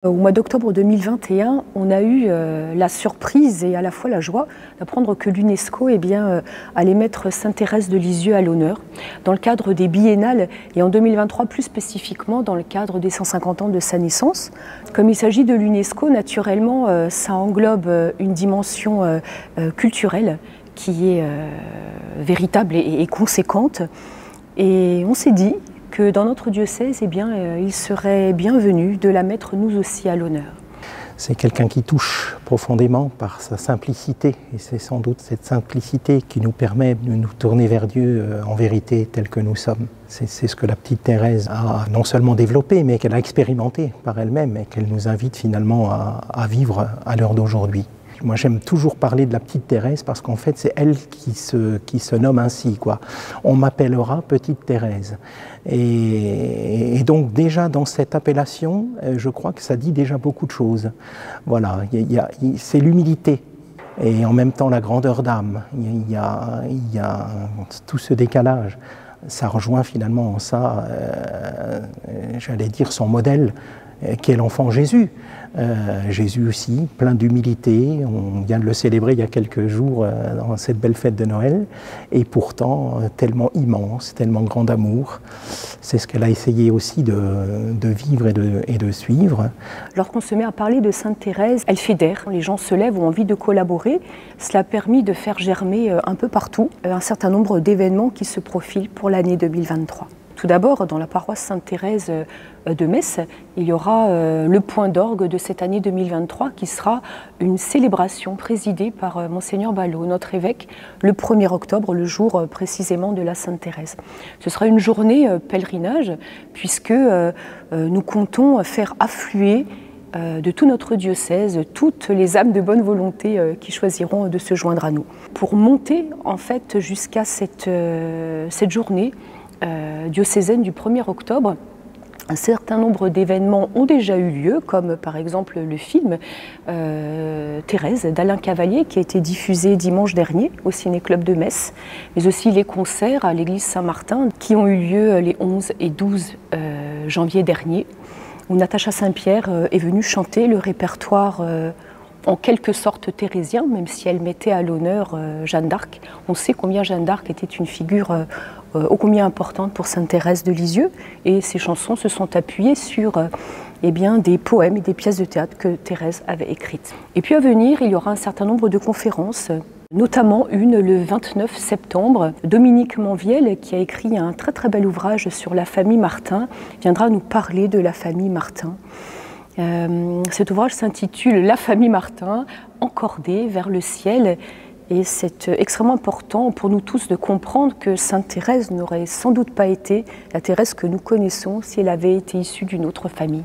Au mois d'octobre 2021, on a eu la surprise et à la fois la joie d'apprendre que l'UNESCO allait mettre Sainte-Thérèse de Lisieux à l'honneur dans le cadre des biennales et en 2023 plus spécifiquement dans le cadre des 150 ans de sa naissance. Comme il s'agit de l'UNESCO, naturellement, ça englobe une dimension culturelle qui est véritable et conséquente. Et on s'est dit que dans notre diocèse, il serait bienvenu de la mettre nous aussi à l'honneur. C'est quelqu'un qui touche profondément par sa simplicité, et c'est sans doute cette simplicité qui nous permet de nous tourner vers Dieu en vérité tel que nous sommes. C'est ce que la petite Thérèse a non seulement développé, mais qu'elle a expérimenté par elle-même et qu'elle nous invite finalement à vivre à l'heure d'aujourd'hui. Moi, j'aime toujours parler de la petite Thérèse parce qu'en fait, c'est elle qui se nomme ainsi, quoi. On m'appellera petite Thérèse. Et donc, déjà dans cette appellation, je crois que ça dit déjà beaucoup de choses. Voilà, c'est l'humilité et en même temps la grandeur d'âme. Il y a tout ce décalage. Ça rejoint finalement en ça, j'allais dire, son modèle, qui est l'enfant Jésus. Jésus aussi, plein d'humilité, on vient de le célébrer il y a quelques jours dans cette belle fête de Noël, et pourtant tellement immense, tellement grand d'amour. C'est ce qu'elle a essayé aussi de vivre et de suivre. Lorsqu'on se met à parler de Sainte Thérèse, elle fédère, les gens se lèvent, ont envie de collaborer. Cela a permis de faire germer un peu partout un certain nombre d'événements qui se profilent pour l'année 2023. Tout d'abord, dans la paroisse Sainte-Thérèse de Metz, il y aura le point d'orgue de cette année 2023 qui sera une célébration présidée par Monseigneur Ballot, notre évêque, le 1er octobre, le jour précisément de la Sainte-Thérèse. Ce sera une journée pèlerinage puisque nous comptons faire affluer de tout notre diocèse, toutes les âmes de bonne volonté qui choisiront de se joindre à nous. Pour monter en fait jusqu'à cette journée diocésaine du 1er octobre, un certain nombre d'événements ont déjà eu lieu, comme par exemple le film Thérèse d'Alain Cavalier qui a été diffusé dimanche dernier au Ciné-Club de Metz, mais aussi les concerts à l'église Saint-Martin qui ont eu lieu les 11 et 12 janvier dernier, où Natacha Saint-Pierre est venue chanter le répertoire en quelque sorte thérésien, même si elle mettait à l'honneur Jeanne d'Arc. On sait combien Jeanne d'Arc était une figure ô combien importante pour Sainte Thérèse de Lisieux, et ces chansons se sont appuyées sur des poèmes et des pièces de théâtre que Thérèse avait écrites. Et puis à venir, il y aura un certain nombre de conférences, notamment une le 29 septembre. Dominique Manviel, qui a écrit un très très bel ouvrage sur la famille Martin, viendra nous parler de la famille Martin. Cet ouvrage s'intitule « La famille Martin, encordée vers le ciel ». Et c'est extrêmement important pour nous tous de comprendre que Sainte Thérèse n'aurait sans doute pas été la Thérèse que nous connaissons si elle avait été issue d'une autre famille.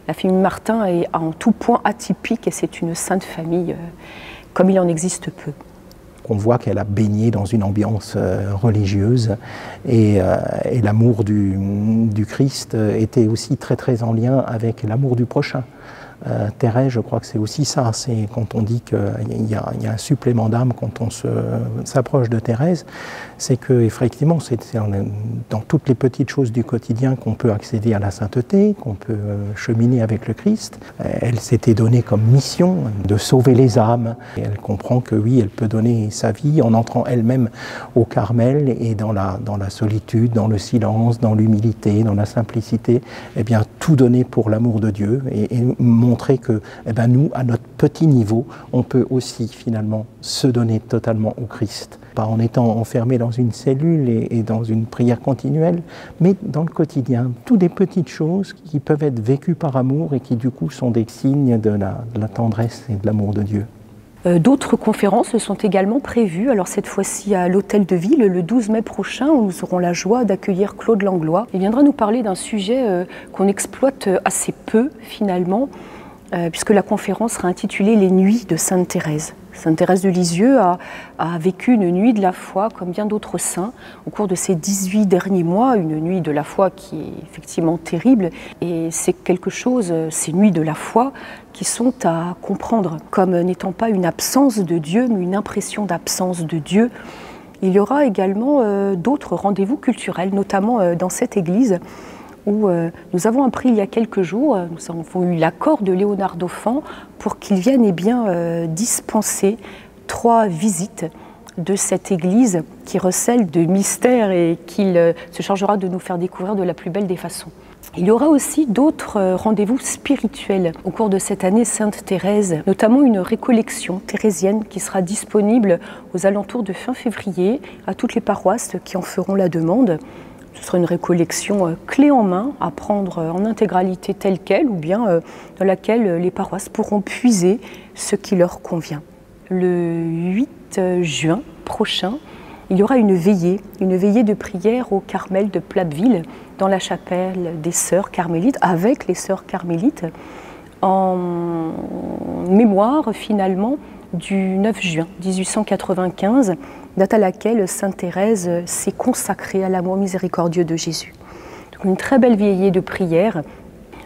La famille Martin est en tout point atypique et c'est une sainte famille comme il en existe peu. On voit qu'elle a baigné dans une ambiance religieuse et l'amour du Christ était aussi très très en lien avec l'amour du prochain. Thérèse, je crois que c'est aussi ça, c'est quand on dit qu'il y a un supplément d'âme quand on s'approche de Thérèse, c'est que effectivement c'est dans toutes les petites choses du quotidien qu'on peut accéder à la sainteté, qu'on peut cheminer avec le Christ. Elle s'était donnée comme mission de sauver les âmes. Et elle comprend que oui, elle peut donner sa vie en entrant elle-même au Carmel et dans la solitude, dans le silence, dans l'humilité, dans la simplicité, tout donner pour l'amour de Dieu et montrer que nous, à notre petit niveau, on peut aussi finalement se donner totalement au Christ. Pas en étant enfermé dans une cellule et dans une prière continuelle, mais dans le quotidien. Toutes des petites choses qui peuvent être vécues par amour et qui du coup sont des signes de la tendresse et de l'amour de Dieu. D'autres conférences sont également prévues, alors cette fois-ci à l'Hôtel de Ville, le 12 mai prochain, où nous aurons la joie d'accueillir Claude Langlois. Il viendra nous parler d'un sujet qu'on exploite assez peu finalement, puisque la conférence sera intitulée « Les nuits de Sainte Thérèse ». Sainte Thérèse de Lisieux a vécu une nuit de la foi comme bien d'autres saints au cours de ces 18 derniers mois, une nuit de la foi qui est effectivement terrible et c'est quelque chose, ces nuits de la foi, qui sont à comprendre comme n'étant pas une absence de Dieu mais une impression d'absence de Dieu. Il y aura également d'autres rendez-vous culturels, notamment dans cette église où nous avons appris il y a quelques jours, nous avons eu l'accord de Léonard Dauphin pour qu'il vienne dispenser 3 visites de cette église qui recèle de mystères et qu'il se chargera de nous faire découvrir de la plus belle des façons. Il y aura aussi d'autres rendez-vous spirituels au cours de cette année Sainte Thérèse, notamment une récollection thérésienne qui sera disponible aux alentours de fin février à toutes les paroisses qui en feront la demande. Ce sera une récollection clé en main à prendre en intégralité telle qu'elle ou bien dans laquelle les paroisses pourront puiser ce qui leur convient. Le 8 juin prochain, il y aura une veillée de prière au Carmel de Platteville, dans la chapelle des Sœurs Carmélites, avec les Sœurs Carmélites, en mémoire finalement du 9 juin 1895, date à laquelle Sainte Thérèse s'est consacrée à l'amour miséricordieux de Jésus. Donc une très belle veillée de prière.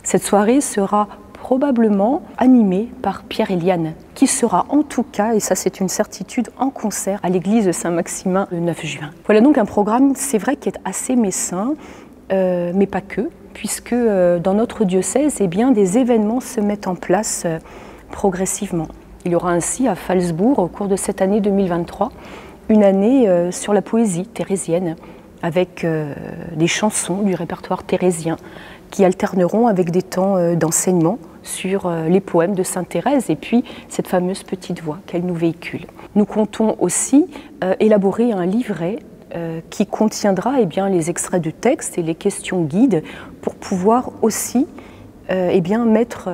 Cette soirée sera probablement animée par Pierre Eliane, qui sera en tout cas, et ça c'est une certitude, en concert à l'église de Saint-Maximin le 9 juin. Voilà donc un programme, c'est vrai, qui est assez messin, mais pas que, puisque dans notre diocèse, eh bien, des événements se mettent en place progressivement. Il y aura ainsi à Phalsbourg, au cours de cette année 2023, une année sur la poésie thérésienne, avec des chansons du répertoire thérésien, qui alterneront avec des temps d'enseignement sur les poèmes de Sainte Thérèse et puis cette fameuse petite voix qu'elle nous véhicule. Nous comptons aussi élaborer un livret qui contiendra les extraits de textes et les questions guides pour pouvoir aussi mettre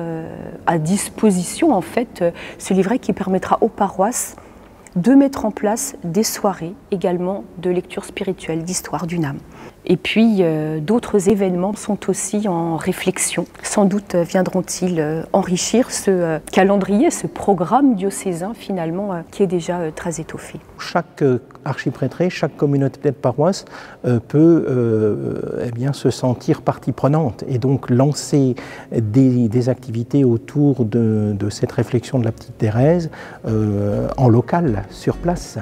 à disposition en fait ce livret qui permettra aux paroisses de mettre en place des soirées également de lecture spirituelle, d'histoire d'une âme. Et puis d'autres événements sont aussi en réflexion. Sans doute viendront-ils enrichir ce calendrier, ce programme diocésain finalement qui est déjà très étoffé. Chaque archiprêtré, chaque communauté de paroisse peut se sentir partie prenante et donc lancer des activités autour de cette réflexion de la petite Thérèse en local, sur place.